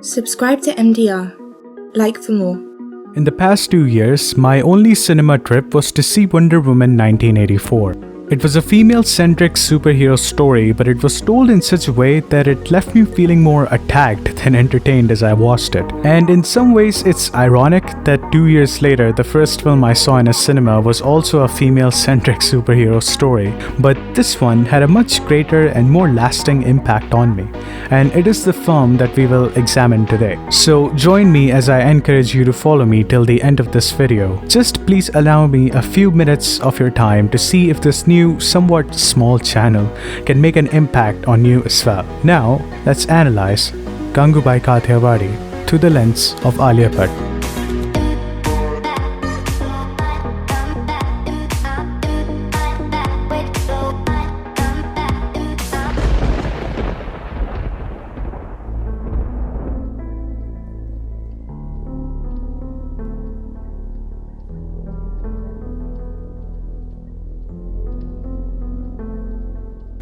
Subscribe to MDR. Like for more. In the past 2 years, my only cinema trip was to see Wonder Woman 1984. It was a female-centric superhero story, but it was told in such a way that it left me feeling more attacked than entertained as I watched it. And in some ways, it's ironic that 2 years later, the first film I saw in a cinema was also a female-centric superhero story, but this one had a much greater and more lasting impact on me. And it is the film that we will examine today. So join me as I encourage you to follow me till the end of this video. Just please allow me a few minutes of your time to see if this new, somewhat small channel can make an impact on you as well. Now, let's analyze Gangubai Kathiawadi through the lens of Alia Bhatt.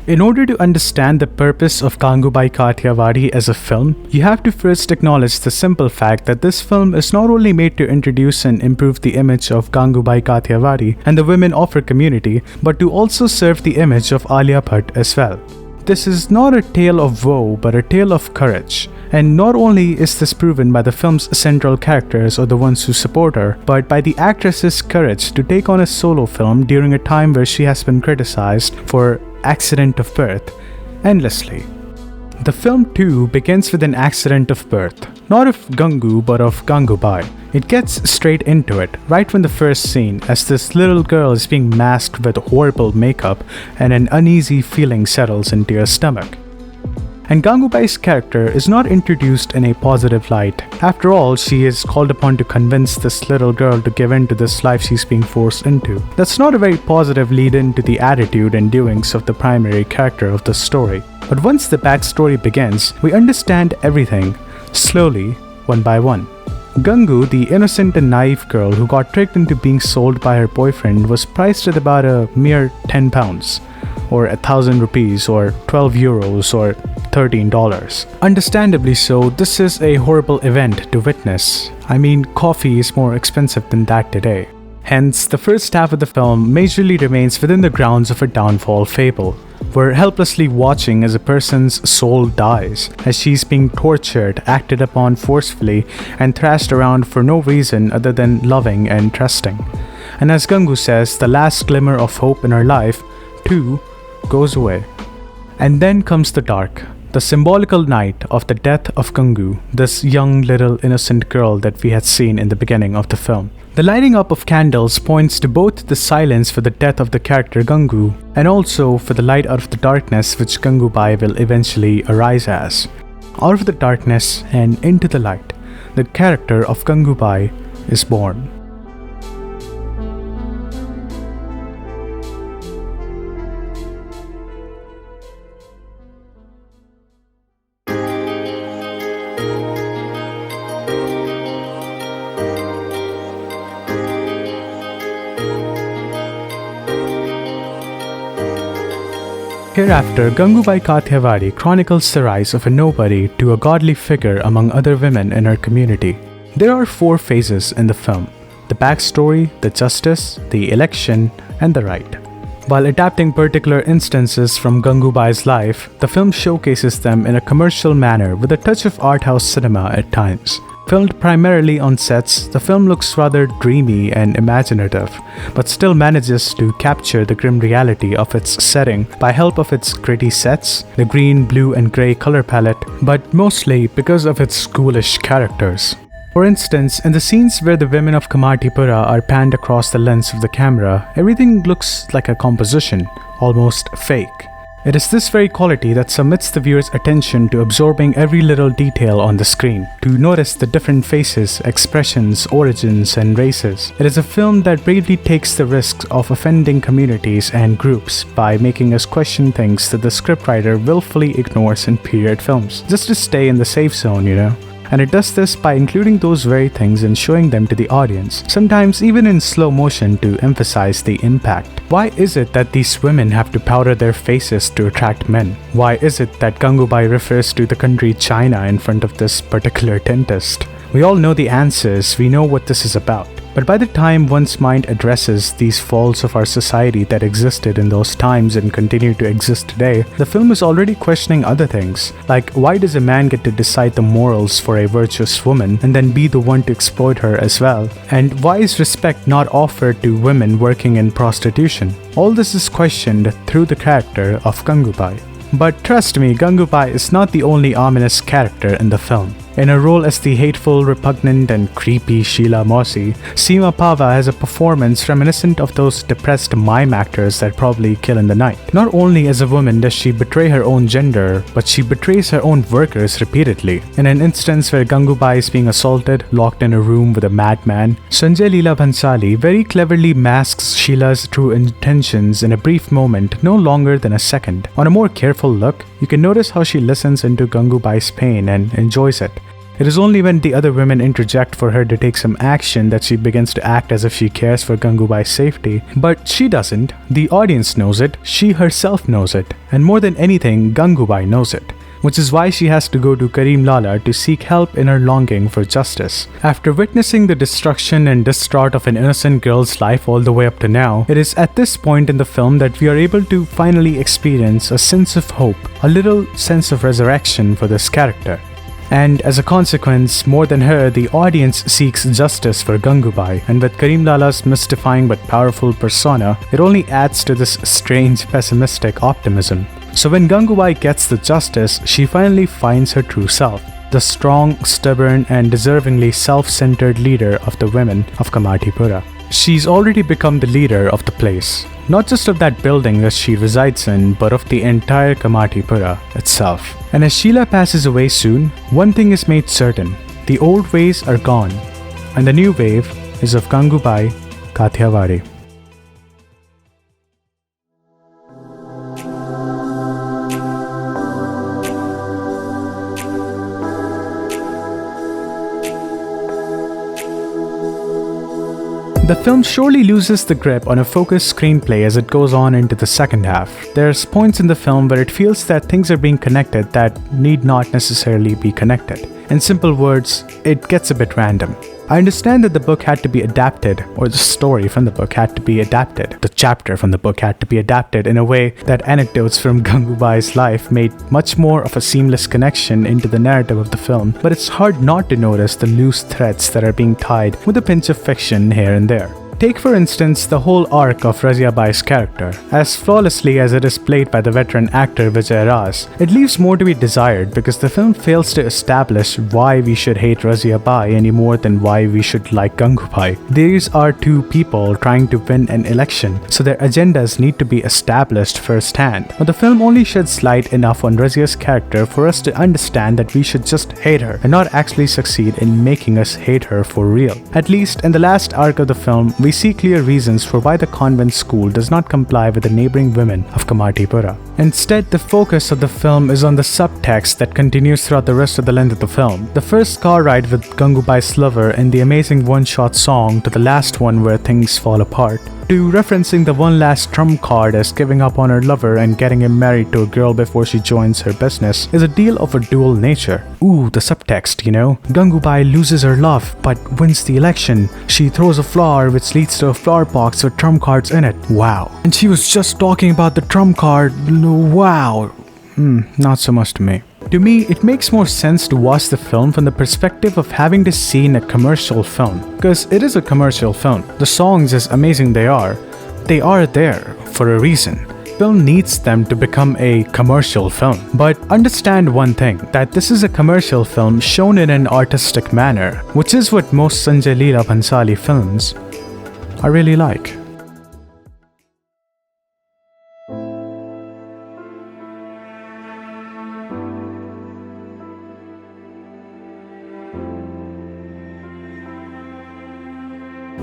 In order to understand the purpose of Gangubai Kathiawadi as a film, you have to first acknowledge the simple fact that this film is not only made to introduce and improve the image of Gangubai Kathiawadi and the women of her community, but to also serve the image of Alia Bhatt as well. This is not a tale of woe, but a tale of courage. And not only is this proven by the film's central characters or the ones who support her, but by the actress's courage to take on a solo film during a time where she has been criticized for accident of birth endlessly. The film too begins with an accident of birth, not of Gangu but of Gangubai. It gets straight into it, right from the first scene, as this little girl is being masked with horrible makeup and an uneasy feeling settles into your stomach. And Gangubai's character is not introduced in a positive light. After all, she is called upon to convince this little girl to give in to this life she's being forced into. That's not a very positive lead-in to the attitude and doings of the primary character of the story. But once the backstory begins, we understand everything, slowly, one by one. Gangu, the innocent and naive girl who got tricked into being sold by her boyfriend, was priced at about a mere £10, or 1,000 rupees, or 12 euros, or $13. Understandably so, this is a horrible event to witness. I mean, coffee is more expensive than that today. Hence, the first half of the film majorly remains within the grounds of a downfall fable. We're helplessly watching as a person's soul dies, as she's being tortured, acted upon forcefully, and thrashed around for no reason other than loving and trusting. And as Gangu says, the last glimmer of hope in her life, too, goes away. And then comes the dark, the symbolical night of the death of Gangu, this young little innocent girl that we had seen in the beginning of the film. The lighting up of candles points to both the silence for the death of the character Gangu and also for the light out of the darkness which Gangubai will eventually arise as. Out of the darkness and into the light, the character of Gangubai is born. Hereafter, Gangubai Kathiawadi chronicles the rise of a nobody to a godly figure among other women in her community. There are 4 phases in the film: the backstory, the justice, the election, and the right. While adapting particular instances from Gangubai's life, the film showcases them in a commercial manner with a touch of art house cinema at times. Filmed primarily on sets, the film looks rather dreamy and imaginative, but still manages to capture the grim reality of its setting by help of its gritty sets, the green, blue, and grey color palette, but mostly because of its ghoulish characters. For instance, in the scenes where the women of Kamartipura are panned across the lens of the camera, everything looks like a composition, almost fake. It is this very quality that submits the viewer's attention to absorbing every little detail on the screen, to notice the different faces, expressions, origins, and races. It is a film that bravely takes the risks of offending communities and groups by making us question things that the scriptwriter willfully ignores in period films, just to stay in the safe zone, you know. and it does this by including those very things and showing them to the audience, sometimes even in slow motion to emphasize the impact. Why is it that these women have to powder their faces to attract men? Why is it that Gangubai refers to the country China in front of this particular dentist? We all know the answers, we know what this is about. But by the time one's mind addresses these faults of our society that existed in those times and continue to exist today, the film is already questioning other things, like why does a man get to decide the morals for a virtuous woman and then be the one to exploit her as well? And why is respect not offered to women working in prostitution? All this is questioned through the character of Gangubai. But trust me, Gangubai is not the only ominous character in the film. In her role as the hateful, repugnant, and creepy Sheila Mossy, Seema Pava has a performance reminiscent of those depressed mime actors that probably kill in the night. Not only as a woman does she betray her own gender, but she betrays her own workers repeatedly. In an instance where Gangubai is being assaulted, locked in a room with a madman, Sanjay Leela Bhansali very cleverly masks Sheila's true intentions in a brief moment, no longer than a second. On a more careful look, you can notice how she listens into Gangubai's pain and enjoys it. It is only when the other women interject for her to take some action that she begins to act as if she cares for Gangubai's safety. But she doesn't. The audience knows it, she herself knows it, and more than anything, Gangubai knows it. Which is why she has to go to Karim Lala to seek help in her longing for justice. After witnessing the destruction and distraught of an innocent girl's life all the way up to now, it is at this point in the film that we are able to finally experience a sense of hope, a little sense of resurrection for this character. And as a consequence, more than her, the audience seeks justice for Gangubai, and with Karim Lala's mystifying but powerful persona, it only adds to this strange pessimistic optimism. So when Gangubai gets the justice, she finally finds her true self, the strong, stubborn, and deservingly self-centered leader of the women of Kamatipura. She's already become the leader of the place, not just of that building that she resides in, but of the entire Kamatipura itself. And as Sheila passes away soon, one thing is made certain: the old ways are gone, and the new wave is of Gangubai Kathiawadi. The film surely loses the grip on a focused screenplay as it goes on into the second half. There's points in the film where it feels that things are being connected that need not necessarily be connected. In simple words, it gets a bit random. I understand that the book had to be adapted, or the story from the book had to be adapted. The chapter from the book had to be adapted in a way that anecdotes from Gangubai's life made much more of a seamless connection into the narrative of the film, but it's hard not to notice the loose threads that are being tied with a pinch of fiction here and there. Take for instance the whole arc of Razia Bai's character. As flawlessly as it is played by the veteran actor Vijay Raj, it leaves more to be desired because the film fails to establish why we should hate Razia Bai any more than why we should like Gangubai. These are two people trying to win an election, so their agendas need to be established firsthand. But the film only sheds light enough on Razia's character for us to understand that we should just hate her and not actually succeed in making us hate her for real. At least in the last arc of the film, we see clear reasons for why the convent school does not comply with the neighboring women of Kamatipura. Instead, the focus of the film is on the subtext that continues throughout the rest of the length of the film. The first car ride with Gangubai's lover and the amazing one-shot song to the last one where things fall apart, to referencing the one last trump card as giving up on her lover and getting him married to a girl before she joins her business, is a deal of a dual nature. Ooh, the subtext, you know? Gangubai loses her love, but wins the election. She throws a flower which leads to a flower box with trump cards in it. Wow. And she was just talking about the trump card. Wow. Not so much to me. To me, it makes more sense to watch the film from the perspective of having this seen a commercial film. Because it is a commercial film. The songs, as amazing they are there for a reason. Film needs them to become a commercial film. But understand one thing, that this is a commercial film shown in an artistic manner, which is what most Sanjay Leela Bhansali films I really like.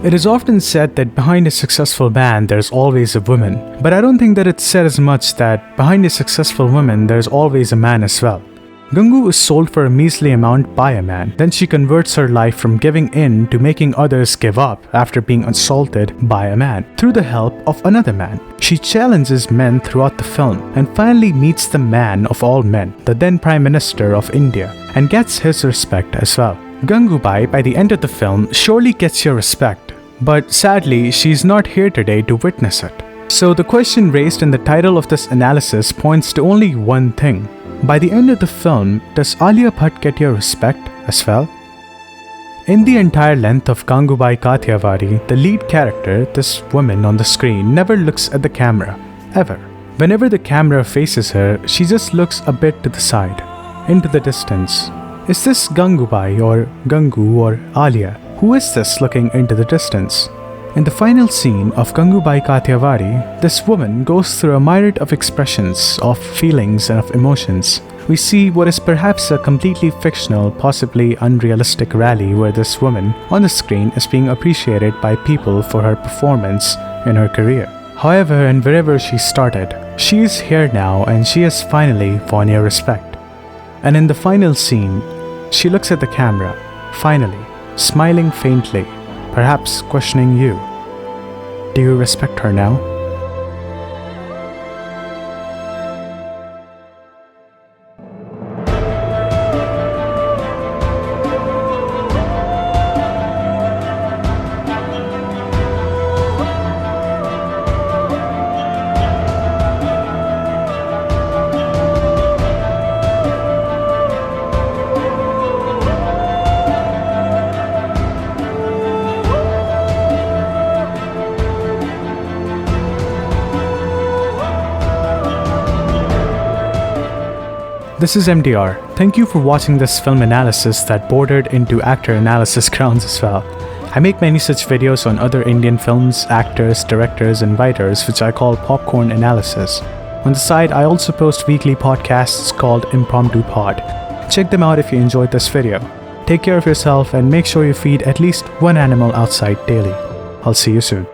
It is often said that behind a successful man there's always a woman, but I don't think that it's said as much that behind a successful woman there's always a man as well. Gangu is sold for a measly amount by a man. Then she converts her life from giving in to making others give up after being assaulted by a man through the help of another man. She challenges men throughout the film and finally meets the man of all men, the then Prime Minister of India, and gets his respect as well. Gangubai, by the end of the film, surely gets your respect, but sadly, she's not here today to witness it. So the question raised in the title of this analysis points to only one thing. By the end of the film, does Alia Bhatt get your respect as well? In the entire length of Gangubai Kathiawadi, the lead character, this woman on the screen, never looks at the camera, ever. Whenever the camera faces her, she just looks a bit to the side, into the distance. Is this Gangubai or Gangu or Alia? Who is this looking into the distance? In the final scene of Gangubai Kathiawadi, this woman goes through a myriad of expressions, of feelings and of emotions. We see what is perhaps a completely fictional, possibly unrealistic rally where this woman on the screen is being appreciated by people for her performance in her career. However, and wherever she started, she is here now and she has finally won your respect. And in the final scene, she looks at the camera, finally, smiling faintly, perhaps questioning you. Do you respect her now? This is MDR. Thank you for watching this film analysis that bordered into actor analysis grounds as well. I make many such videos on other Indian films, actors, directors, and writers, which I call popcorn analysis. On the side, I also post weekly podcasts called Impromptu Pod. Check them out if you enjoyed this video. Take care of yourself and make sure you feed at least one animal outside daily. I'll see you soon.